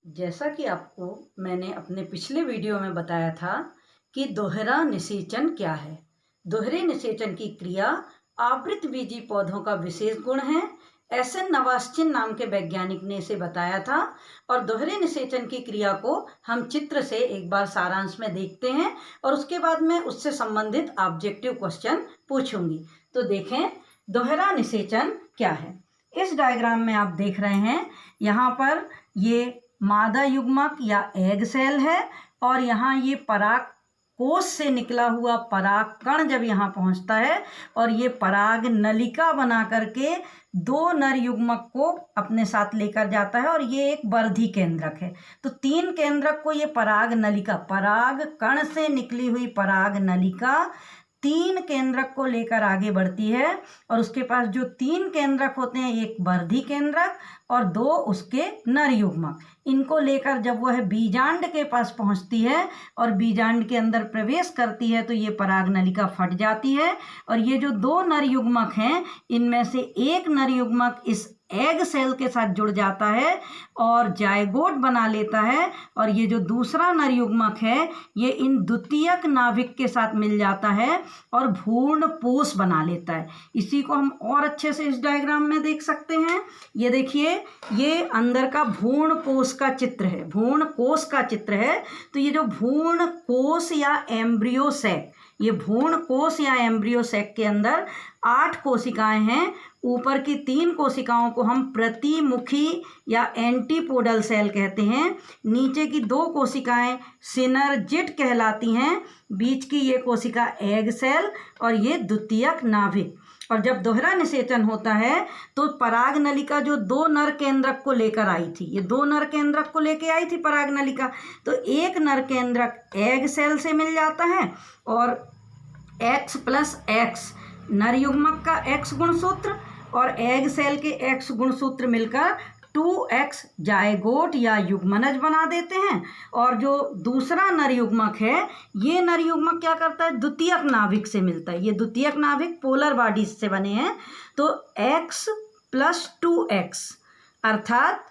जैसा कि आपको मैंने अपने पिछले वीडियो में बताया था कि दोहरा निषेचन क्या है। दोहरे निषेचन की क्रिया आवृतबीजी पौधों का विशेष गुण है। एस.एन. नवास्चिन नाम के वैज्ञानिक ने इसे बताया था। और दोहरे निषेचन की क्रिया को हम चित्र से एक बार सारांश में देखते हैं और उसके बाद मैं उससे संबंधित ऑब्जेक्टिव क्वेश्चन पूछूंगी। तो देखें दोहरा निषेचन क्या है। इस डायग्राम में आप देख रहे हैं, यहाँ पर ये मादा युग्मक या एग सेल है और यहाँ ये पराग कोश से निकला हुआ पराग कण जब यहाँ पहुँचता है और ये पराग नलिका बना करके दो नर युग्मक को अपने साथ लेकर जाता है और ये एक वर्धी केंद्रक है। तो तीन केंद्रक को ये पराग नलिका, पराग कण से निकली हुई पराग नलिका तीन केंद्रक को लेकर आगे बढ़ती है और उसके पास जो तीन केंद्रक होते हैं, एक वर्धी केंद्रक और दो उसके नर युग्मक, इनको लेकर जब वह बीजांड के पास पहुंचती है और बीजांड के अंदर प्रवेश करती है तो ये पराग नलिका फट जाती है और ये जो दो नर युग्मक हैं इनमें से एक नर युग्मक इस एग सेल के साथ जुड़ जाता है और जायगोट बना लेता है और ये जो दूसरा नर युग्मक है ये इन द्वितीयक नाभिक के साथ मिल जाता है और भ्रूण पोष बना लेता है। इसी को हम और अच्छे से इस डायग्राम में देख सकते हैं। ये देखिए, ये अंदर का भ्रूण कोष का चित्र है, भ्रूण कोष का चित्र है। तो ये जो भ्रूण कोष या एम्ब्रियो सैक, ये भ्रूण कोष या एम्ब्रियो सैक के अंदर 8 कोशिकाएं हैं। ऊपर की 3 कोशिकाओं को हम प्रतिमुखी या एंटीपोडल सेल कहते हैं। नीचे की 2 कोशिकाएं सिनर्जिड कहलाती हैं। बीच की ये कोशिका एग सेल और ये द्वितीयक नाभिक। और जब दोहरा निषेचन होता है तो पराग नलिका जो दो नर केंद्रक को लेकर आई थी, ये दो नर केंद्रक को लेके आई थी पराग नलिका, तो एक नर केंद्रक एग सेल से मिल जाता है और X + X नर युग्मक का X गुणसूत्र और एग सेल के X गुणसूत्र मिलकर 2X जायगोट या युग्मनज बना देते हैं। और जो दूसरा नर युग्मक है, ये नर युग्मक क्या करता है, द्वितीयक नाभिक से मिलता है। ये द्वितीयक नाभिक पोलर बॉडीज से बने हैं। तो X + 2X अर्थात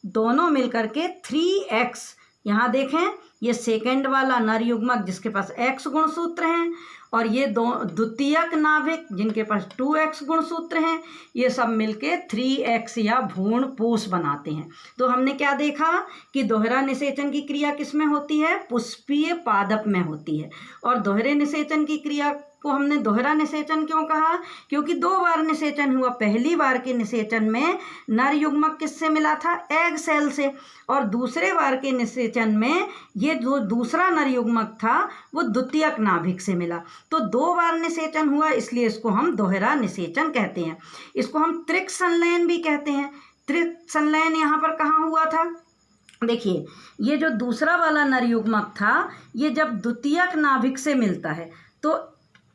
दोनों मिलकर के 3X। यहाँ देखें, ये सेकेंड वाला नर युग्मक जिसके पास X गुणसूत्र हैं और ये दो द्वितीयक नाभिक जिनके पास 2X गुणसूत्र हैं, ये सब मिलके 3X या भ्रूण पोष बनाते हैं। तो हमने क्या देखा कि दोहरा निषेचन की क्रिया किसमें होती है, पुष्पीय पादप में होती है। और दोहरे निषेचन की क्रिया को हमने दोहरा निषेचन क्यों कहा, क्योंकि 2 बार निषेचन हुआ। पहली बार के निषेचन में नर युग्मक किससे मिला था, एग सेल से, और दूसरे बार के निषेचन में ये जो दूसरा नर युग्मक था वो द्वितीयक नाभिक से मिला। तो 2 बार निषेचन हुआ, इसलिए इसको हम दोहरा निषेचन कहते हैं। इसको हम त्रिक संलयन भी कहते हैं। त्रिक संलयन यहाँ पर कहाँ हुआ था, देखिए, ये जो दूसरा वाला नर युग्मक था ये जब द्वितीयक नाभिक से मिलता है तो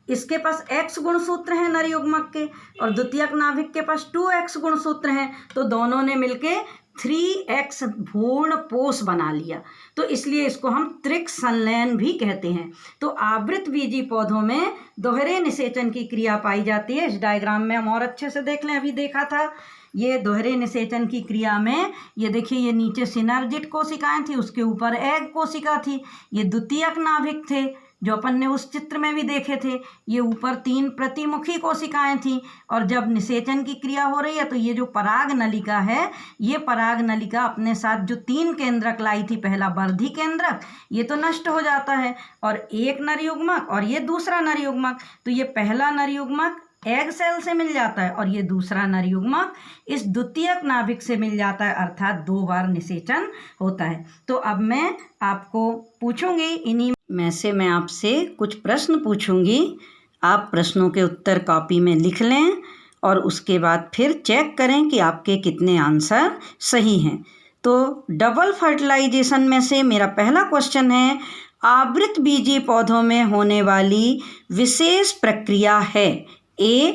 इसके पास X गुणसूत्र हैं नर युग्मक के और द्वितीयक नाभिक के पास 2X गुणसूत्र हैं, तो दोनों ने मिलके 3X भ्रूण पोष बना लिया। तो इसलिए इसको हम त्रिक संलयन भी कहते हैं। तो आवृतबीजी पौधों में दोहरे निषेचन की क्रिया पाई जाती है। इस डायग्राम में हम और अच्छे से देख लें, अभी देखा था ये दोहरे निषेचन की क्रिया में, ये देखिए, ये नीचे सिनर्जिड कोशिकाएं थी, उसके ऊपर एग कोशिका थी, ये द्वितीयक नाभिक थे जो अपन ने उस चित्र में भी देखे थे, ये ऊपर 3 प्रतिमुखी कोशिकाएं थीं। और जब निषेचन की क्रिया हो रही है तो ये जो पराग नलिका है, ये पराग नलिका अपने साथ जो 3 केंद्रक लाई थी, पहला वर्धी केंद्रक, ये तो नष्ट हो जाता है और एक नर युग्मक और ये दूसरा नर युग्मक, तो ये पहला नर युग्मक एग सेल से मिल जाता है और ये दूसरा नर युग्मक इस द्वितीयक नाभिक से मिल जाता है, अर्थात 2 बार निषेचन होता है। तो अब मैं आपको पूछूंगी, इन्हीं में से मैं आपसे कुछ प्रश्न पूछूंगी। आप प्रश्नों के उत्तर कॉपी में लिख लें और उसके बाद फिर चेक करें कि आपके कितने आंसर सही हैं। तो डबल फर्टिलाइजेशन में से मेरा पहला क्वेश्चन है, आवृतबीजी पौधों में होने वाली विशेष प्रक्रिया है। A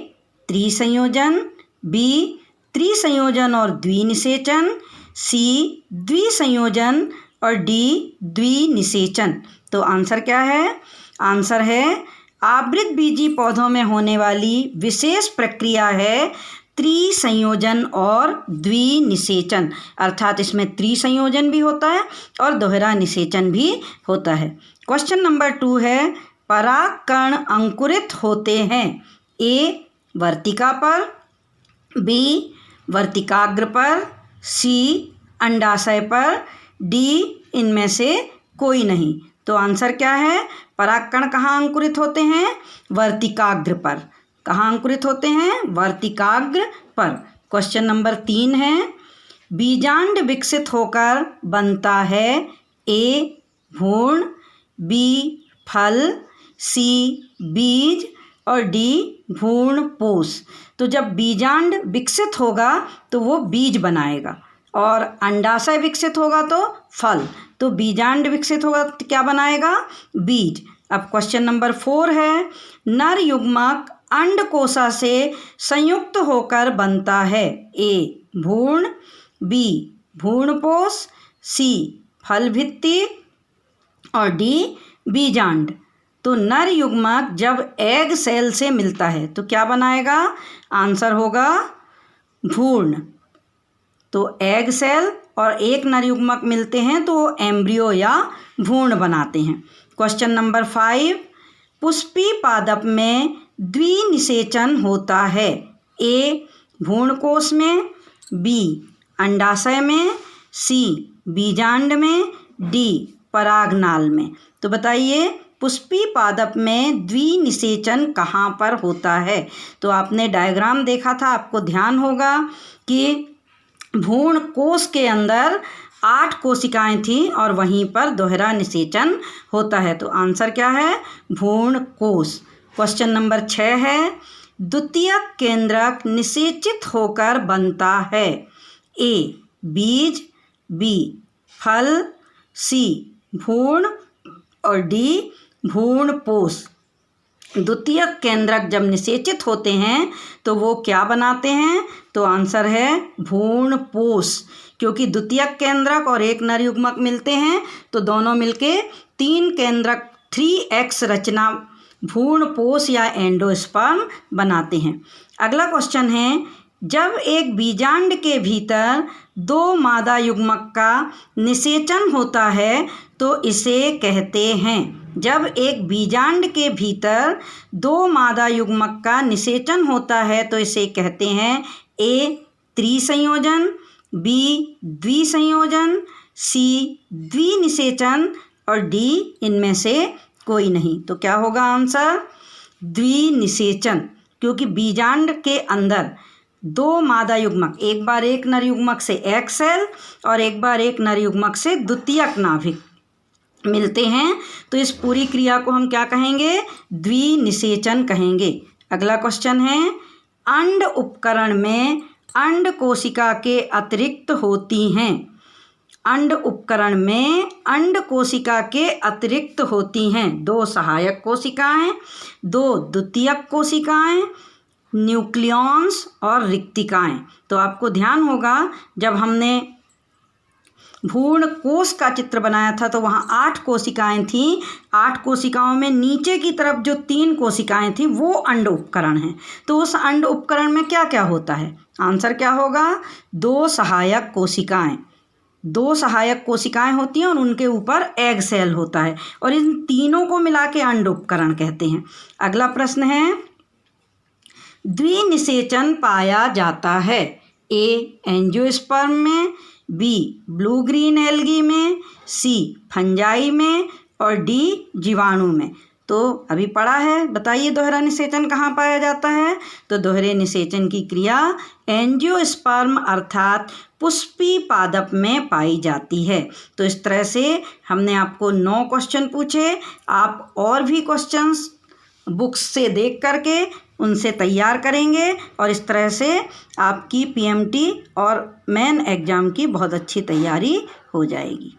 त्रिसंयोजन, B त्रिसंयोजन और द्विनिषेचन, C द्विसंयोजन और D द्विनिषेचन। तो आंसर क्या है, आंसर है आवृतबीजी पौधों में होने वाली विशेष प्रक्रिया है त्रिसंयोजन और द्विनिषेचन, अर्थात इसमें त्रिसंयोजन भी होता है और दोहरा निषेचन भी होता है। क्वेश्चन नंबर 2 है, परागकण अंकुरित होते हैं ए वर्तिका पर, बी वर्तिकाग्र पर, सी अंडाशय पर, डी इनमें से कोई नहीं। तो आंसर क्या है? परागकण कहाँ अंकुरित होते हैं? वर्तिकाग्र पर। कहाँ अंकुरित होते हैं? वर्तिकाग्र पर। क्वेश्चन नंबर 3 है, बीजांड विकसित होकर बनता है ए भ्रूण, बी फल, सी बीज और डी भ्रूणपोष। तो जब बीजांड विकसित होगा तो वो बीज बनाएगा और अंडाशय विकसित होगा तो फल। तो बीजांड विकसित होगा तो क्या बनाएगा? बीज। अब क्वेश्चन नंबर 4 है, नर युग्मक अंडकोशा से संयुक्त होकर बनता है ए भ्रूण, बी भ्रूणपोष, सी फल भित्ति और डी बीजांड। तो नर युग्मक जब एग सेल से मिलता है तो क्या बनाएगा? आंसर होगा भ्रूण। तो एग सेल और एक नर युग्मक मिलते हैं तो वो एम्ब्रियो या भ्रूण बनाते हैं। क्वेश्चन नंबर 5, पुष्पी पादप में द्विनिषेचन होता है ए भ्रूणकोश में, बी अंडाशय में, सी बीजांड में, डी परागनाल में। तो बताइए पुष्पी पादप में द्विनिषेचन कहाँ पर होता है? तो आपने डायग्राम देखा था, आपको ध्यान होगा कि भ्रूण कोश के अंदर 8 कोशिकाएं थीं और वहीं पर दोहरा निषेचन होता है। तो आंसर क्या है? भ्रूण कोश। क्वेश्चन नंबर 6 है, द्वितीयक केंद्रक निषेचित होकर बनता है ए बीज, बी फल, सी भ्रूण और डी भ्रूणपोष। द्वितीयक केंद्रक जब निषेचित होते हैं तो वो क्या बनाते हैं? तो आंसर है भ्रूणपोष, क्योंकि द्वितीयक केंद्रक और एक नर युग्मक मिलते हैं तो दोनों मिलके 3 केंद्रक 3x रचना भ्रूणपोष या एंडोस्पर्म बनाते हैं। अगला क्वेश्चन है, जब एक बीजांड के भीतर 2 मादा युग्मक का निषेचन होता है तो इसे कहते हैं। जब एक बीजांड के भीतर 2 मादा युग्मक का निषेचन होता है तो इसे कहते हैं ए त्रिसंयोजन, बी द्विसंयोजन, सी द्विनिषेचन और डी इनमें से कोई नहीं। तो क्या होगा आंसर? द्विनिषेचन, क्योंकि बीजांड के अंदर 2 मादा युग्मक, एक बार एक नर युग्मक से एग सेल और एक बार एक नर युग्मक से द्वितीयक नाभिक मिलते हैं तो इस पूरी क्रिया को हम क्या कहेंगे? द्विनिषेचन कहेंगे। अगला क्वेश्चन है, अंड उपकरण में अंड कोशिका के अतिरिक्त होती हैं। अंड उपकरण में अंड कोशिका के अतिरिक्त होती हैं 2 सहायक कोशिकाएं, 2 द्वितीयक कोशिकाएं, न्यूक्लियॉन्स और रिक्तिकाएं। तो आपको ध्यान होगा जब हमने भ्रूण कोश का चित्र बनाया था तो वहाँ 8 कोशिकाएं थीं। 8 कोशिकाओं में नीचे की तरफ जो 3 कोशिकाएं थीं वो अंड उपकरण हैं। तो उस अंड उपकरण में क्या क्या होता है? आंसर क्या होगा? 2 सहायक कोशिकाएं। 2 सहायक कोशिकाएं होती हैं और उनके ऊपर एग सेल होता है और इन तीनों को मिला के अंड उपकरण कहते हैं। अगला प्रश्न है, द्विनिषेचन पाया जाता है ए एंजियोस्पर्म में, बी ब्लू ग्रीन एल्गी में, सी फंजाई में और डी जीवाणु में। तो अभी पढ़ा है, बताइए दोहरा निषेचन कहाँ पाया जाता है? तो दोहरे निषेचन की क्रिया एंजियोस्पर्म अर्थात पुष्पी पादप में पाई जाती है। तो इस तरह से हमने आपको 9 क्वेश्चन पूछे। आप और भी क्वेश्चंस बुक्स से देख करके उनसे तैयार करेंगे और इस तरह से आपकी पीएमटी और मेन एग्ज़ाम की बहुत अच्छी तैयारी हो जाएगी।